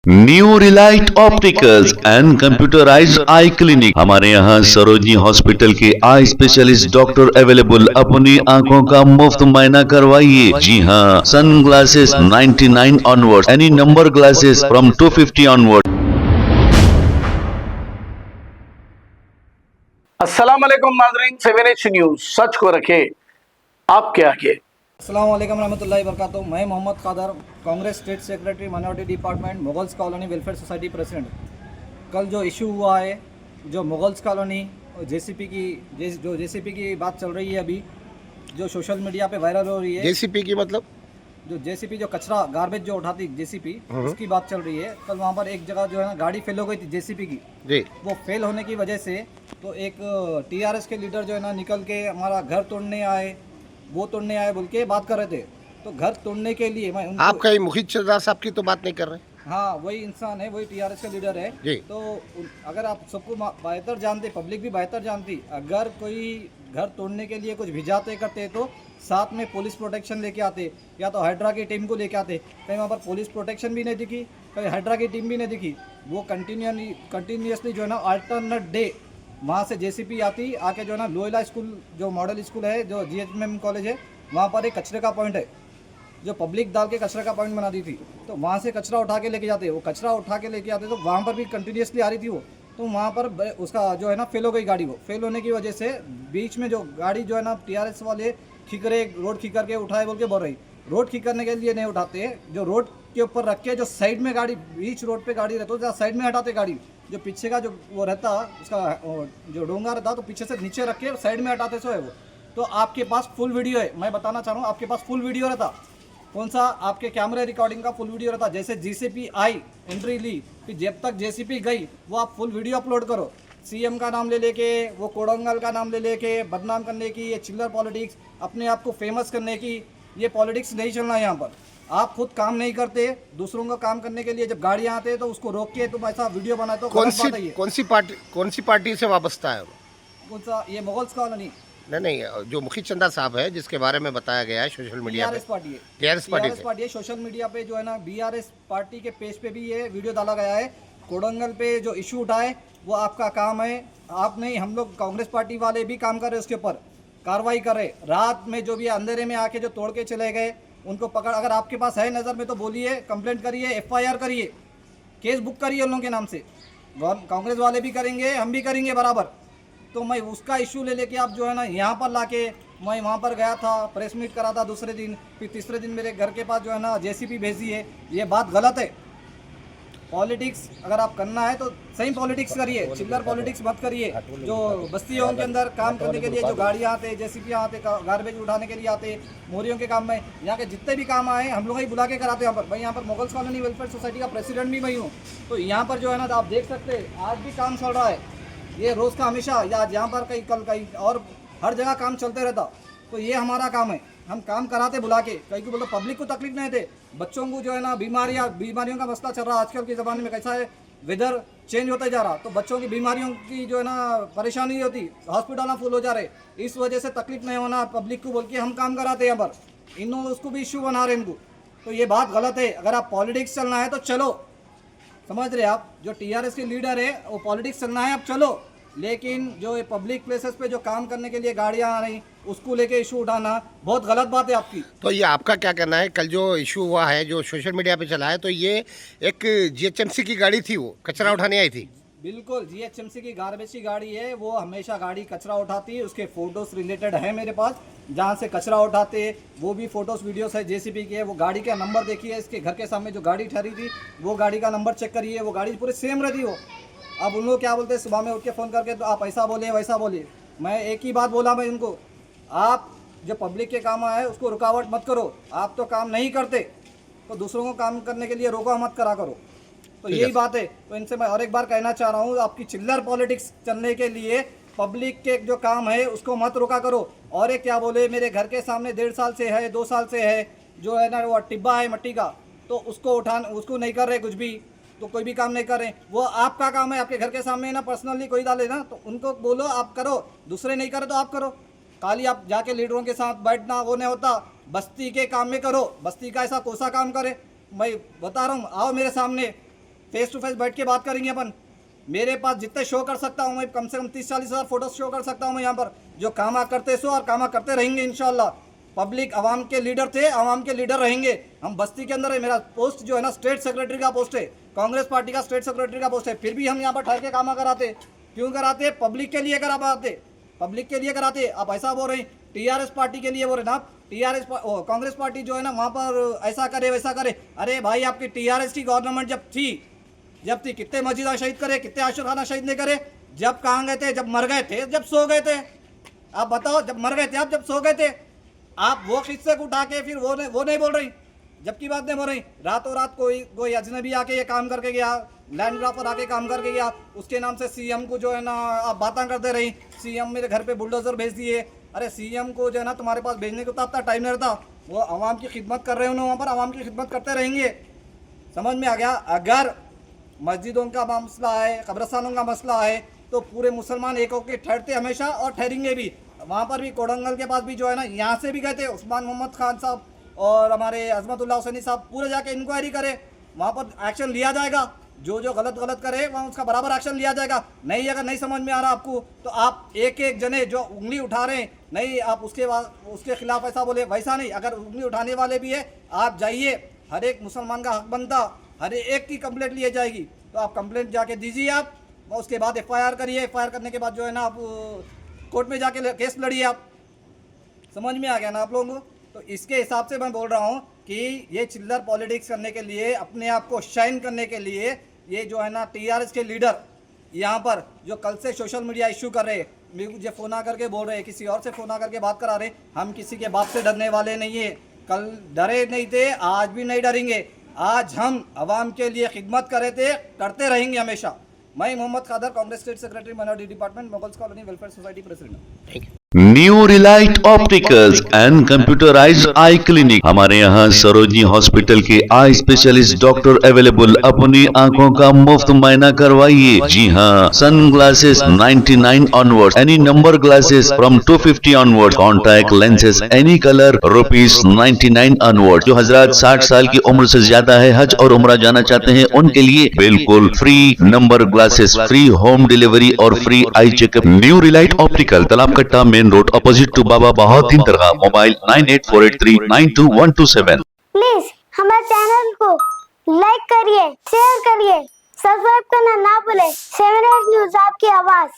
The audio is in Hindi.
New relight opticals and computerized eye clinic. हमारे यहाँ सरोजनी हॉस्पिटल के आई स्पेशलिस्ट डॉक्टर अवेलेबल। अपनी आंखों का मुफ्त मुआयना करवाइए। जी हाँ, sun glasses 99 onward, any number glasses from 250 onward. अस्सलाम वालेकुम नाज़रीन, 7H न्यूज़ सच को रखे आपके आगे। अस्सलाम वालेकुम रहमतुल्लाहि वबरकातुहू। मैं Mohammed Qadar, Congress state secretary minority department, Mughals colony welfare society president. कल जो इशू हुआ है, जो मुगल्स कॉलोनी जेसीपी की बात चल रही है अभी, जो सोशल मीडिया पे वायरल हो रही है। जेसीपी की मतलब जो जेसीपी जो कचरा गार्बेज जो उठाती जेसीपी, उसकी बात चल रही है। कल वहाँ पर एक जगह जो है ना गाड़ी फेल हो गई थी जेसीपी की जी। वो फेल होने की वजह से तो एक टीआरएस के लीडर जो है ना निकल के हमारा घर तोड़ने आए, वो तोड़ने आए बोल के बात कर रहे थे। तो घर तोड़ने के लिए मैं उनको, आप कहीं मुखित सरदार साहब की तो बात नहीं कर रहे? हाँ वही इंसान है, वही टीआरएस का लीडर है जी। तो अगर आप सबको बेहतर जानते, पब्लिक भी बेहतर जानती, अगर कोई घर तोड़ने के लिए कुछ भिजाते करते तो साथ में पुलिस प्रोटेक्शन लेके आते, या तो हाइड्रा की टीम को लेके आते। कहीं वहाँ पर पुलिस प्रोटेक्शन भी नहीं दिखी, कहीं हाइड्रा की टीम भी नहीं दिखी। वो कंटिन्यूसली जो है ना अल्टरनेट डे वहाँ से जेसीपी आती, आके जो है ना लोयला स्कूल जो मॉडल स्कूल है, जो जीएचएम कॉलेज है, वहाँ पर एक कचरे का पॉइंट है, जो पब्लिक डाल के कचरे का पॉइंट बना दी थी। तो वहाँ से कचरा उठा के लेके जाते, वो कचरा उठा के लेके आते तो वहाँ पर भी कंटिन्यूसली आ रही थी वो। तो वहाँ पर उसका जो है ना फेल हो गई गाड़ी। वो फेल होने की वजह से बीच में जो गाड़ी जो है ना टीआरएस वाले खिकरे रोड खिकर के उठाए बोल के बोल रही, रोड ठीक करने के लिए नहीं उठाते, जो रोड के ऊपर रख के जो साइड में गाड़ी, बीच रोड पे गाड़ी रहती है, साइड में हटाते गाड़ी, जो पीछे का जो वो रहता उसका जो डोंगा रहता तो पीछे से नीचे रख के साइड में हटाते सो है वो। तो आपके पास फुल वीडियो है, मैं बताना चाह रहा हूँ, आपके पास फुल वीडियो रहता। कौन सा? आपके कैमरे रिकॉर्डिंग का फुल वीडियो रहता। जैसे जेसीपी आई, एंट्री ली, फिर जब तक जेसीपी गई वो आप फुल वीडियो अपलोड करो। सीएम का नाम ले लेके, वो कोडंगल का नाम ले लेके बदनाम करने की, ये चिल्लर पॉलिटिक्स, अपने आप को फेमस करने की, ये पॉलिटिक्स नहीं चलना है यहाँ पर। आप खुद काम नहीं करते, दूसरों का काम करने के लिए जब गाड़ियाँ आते हैं तो उसको रोक के तुम ऐसा वीडियो बनाते हो। कौन सी पार्टी से वाबस्ता है? कौन सा? ये मुगल्स कॉलोनी नहीं, जो मुखित चंदा साहब है जिसके बारे में बताया गया है सोशल मीडिया पे, पार्टी है, टीआरएस पार्टी है। सोशल मीडिया पे जो है ना बीआरएस पार्टी के पेज पे भी ये वीडियो डाला गया है। कोडंगल पे जो इशू उठाए वो आपका काम है, आप नहीं, हम लोग कांग्रेस पार्टी वाले भी काम कर रहे, उसके ऊपर कार्रवाई कर रहे। रात में जो भी अंधेरे में आके जो तोड़ के चले गए उनको पकड़, अगर आपके पास है नज़र में तो बोलिए, कंप्लेंट करिए, एफआईआर करिए, केस बुक करिए उन लोगों के नाम से। कांग्रेस वाले भी करेंगे, हम भी करेंगे बराबर। तो मैं उसका इशू ले लेके आप जो है ना यहाँ पर लाके, मैं वहाँ पर गया था, प्रेस मीट करा था दूसरे दिन, फिर तीसरे दिन मेरे घर के पास जो है ना जेसीपी भेजी है, ये बात गलत है। पॉलिटिक्स अगर आप करना है तो सही पॉलिटिक्स करिए, चिल्लर पॉलिटिक्स मत करिए। जो बस्तियों के अंदर काम करने के लिए जो गाड़ियाँ आते, जेसीपी आते, गार्बेज उठाने के लिए आते, मोरियों के काम में, यहाँ के जितने भी काम आए हम लोग ही बुला के कराते हैं यहाँ पर। भाई यहाँ पर मुगल्स कॉलोनी वेलफेयर सोसाइटी का प्रेसिडेंट भी मैं हूँ, तो यहाँ पर जो है ना आप देख सकते हैं आज भी काम चल रहा है। ये रोज़ का हमेशा, या यहाँ पर कहीं कल कहीं और हर जगह काम चलते रहता। तो ये हमारा काम है, हम काम कराते बुला के, कहीं को बोलो पब्लिक को तकलीफ नहीं थे। बच्चों को जो है ना बीमारियों का मसला चल रहा है आजकल के ज़माने में, कैसा है वेदर चेंज होता जा रहा, तो बच्चों की बीमारियों की जो है ना परेशानी होती, हॉस्पिटल फुल हो जा रहे, इस वजह से तकलीफ नहीं होना पब्लिक को बोल के हम काम कराते हैं यहाँ पर। इन उसको भी इशू बना रहे इनको, तो ये बात गलत है। अगर आप पॉलिटिक्स चलना है तो चलो, समझ रहे आप, जो टीआरएस के लीडर है वो पॉलिटिक्स चलना है, अब चलो। लेकिन जो ये पब्लिक प्लेसेस पे जो काम करने के लिए गाड़ियां आ रही, उसको लेके इशू उठाना बहुत गलत बात है आपकी। तो ये आपका क्या कहना है? कल जो इशू हुआ है, जो सोशल मीडिया पे चला है, तो ये एक जीएचएमसी की गाड़ी थी, वो कचरा उठाने आई थी? बिल्कुल, जीएचएमसी की गार्बेज की गाड़ी है, वो हमेशा गाड़ी कचरा उठाती है। उसके फोटोज रिलेटेड है मेरे पास, जहाँ से कचरा उठाते वो भी फोटोज वीडियोस है जेसीबी के। वो गाड़ी का नंबर देखिए, इसके घर के सामने जो गाड़ी ठहरी थी वो गाड़ी का नंबर चेक करिए, वो गाड़ी पूरी सेम रहती हो। अब उन लोग क्या बोलते हैं, सुबह में उठ के फ़ोन करके तो आप ऐसा बोले वैसा बोले। मैं एक ही बात बोला मैं उनको, आप जो पब्लिक के काम आए उसको रुकावट मत करो। आप तो काम नहीं करते तो दूसरों को काम करने के लिए रोका मत करा करो। तो यही बात है। तो इनसे मैं और एक बार कहना चाह रहा हूँ, आपकी चिल्लर पॉलिटिक्स चलने के लिए पब्लिक के जो काम है उसको मत रोका करो। और एक क्या बोले, मेरे घर के सामने 1.5 साल से है, 2 साल से है, जो है ना वो टिब्बा है मट्टी का, तो उसको उसको नहीं कर रहे कुछ भी, तो कोई भी काम नहीं कर रहे। वो आपका काम है, आपके घर के सामने ना पर्सनली कोई डाले ना, तो उनको बोलो आप करो, दूसरे नहीं करे तो आप करो। खाली आप जाके लीडरों के साथ बैठना वो नहीं होता, बस्ती के काम में करो। बस्ती का ऐसा कोसा काम करे, मैं बता रहा हूँ, आओ मेरे सामने, फेस टू फेस बैठ के बात करेंगे अपन। मेरे पास जितने शो कर सकता हूँ मैं, कम से कम 30-40 हज़ार फोटो शो कर सकता हूँ मैं यहाँ पर, जो कामा करते सो और कामा करते रहेंगे इंशाल्लाह। पब्लिक आवाम के लीडर थे, आवाम के लीडर रहेंगे। हम बस्ती के अंदर है, मेरा पोस्ट जो है ना स्टेट सेक्रेटरी का पोस्ट है, कांग्रेस पार्टी का स्टेट सेक्रेटरी का पोस्ट है, फिर भी हम यहाँ पर ठहर के कामा कराते। क्यों कराते? पब्लिक के लिए कराते, पब्लिक के लिए कराते। आप ऐसा बोल रहे हैं टीआरएस पार्टी के लिए बोल रहे ना आप, टीआरएस कांग्रेस पार्टी जो है ना वहाँ पर ऐसा करे वैसा करे। अरे भाई आपकी टीआरएस की गवर्नमेंट जब थी कितने मस्जिद शहीद करे, कितने आशिरखाना शहीद नहीं करे? जब कहाँ गए थे? जब मर गए थे, जब सो गए थे? आप बताओ, जब मर गए थे आप, जब सो गए थे? आप वो किस्से को उठा के फिर वो नहीं बोल रही, जबकि बात नहीं बोल रही। रातों रात कोई अजनबी आके ये काम करके गया, लैंड ग्राफर आके काम करके गया, उसके नाम से सीएम को जो है ना आप बातें करते रही, सीएम मेरे घर पे बुलडोजर भेज दिए। अरे सीएम को जो है ना तुम्हारे पास भेजने को तो अपना टाइम नहीं रहता, वो आवाम की खिदमत कर रहे हो ना, वहाँ पर आवाम की खिदमत करते रहेंगे। समझ में आ गया? अगर मस्जिदों का मसला है, कब्रस्तानों का मसला है, तो पूरे मुसलमान एक होकर ठहरते हमेशा और ठहरेंगे भी। वहाँ पर भी कोडंगल के पास भी जो है ना, यहाँ से भी गए थे उस्मान मोहम्मद खान साहब और हमारे अजमतुल्लाह हुसैनी साहब, पूरे जाके इंक्वायरी करे, वहाँ पर एक्शन लिया जाएगा। जो गलत करे वहाँ उसका बराबर एक्शन लिया जाएगा। नहीं, अगर नहीं समझ में आ रहा आपको तो आप एक जने जो उंगली उठा रहे हैं, नहीं आप उसके खिलाफ ऐसा बोले, वैसा नहीं। अगर उंगली उठाने वाले भी है, आप जाइए, हर एक मुसलमान का हक बनता, हर एक की कंप्लेंट ली जाएगी, तो आप कंप्लेंट जाके दीजिए आप, उसके बाद एफआईआर करिए, एफआईआर करने के बाद जो है ना आप कोर्ट में जाके केस लड़िए। आप समझ में आ गया ना आप लोगों को? तो इसके हिसाब से मैं बोल रहा हूँ कि ये चिल्लर पॉलिटिक्स करने के लिए, अपने आप को शाइन करने के लिए, ये जो है ना टीआरएस के लीडर यहाँ पर जो कल से सोशल मीडिया इशू कर रहे, मुझे फ़ोन आ करके बोल रहे, किसी और से फ़ोन आ करके बात करा रहे, हम किसी के बाप से डरने वाले नहीं है। कल डरे नहीं थे, आज भी नहीं डरेंगे। आज हम आवाम के लिए खिदमत करे थे, करते रहेंगे हमेशा। मैं Mohammad Khadar, Congress state secretary, minority department, Mughals colony welfare society president. New relight opticals and computerized eye clinic. हमारे यहाँ सरोजनी हॉस्पिटल के आई स्पेशलिस्ट डॉक्टर अवेलेबल। अपनी आंखों का मुफ्त मायना करवाइए। जी हाँ, sun glasses 99 onward, any number glasses from 250 onward, contact lenses any colour ₹99 onward. जो हजरात 60 साल की उम्र से ज्यादा है, हज और उम्रा जाना चाहते हैं, उनके लिए बिल्कुल free number glasses, free home delivery और free eye checkup. New relight optical, Talab Katta, main road, opposite to Baba Bahauddin Dargah. Mobile 9848392127। Please हमारे चैनल को लाइक करिए, शेयर करिए, सब्सक्राइब करना ना भूले। 7 न्यूज़ आपकी आवाज।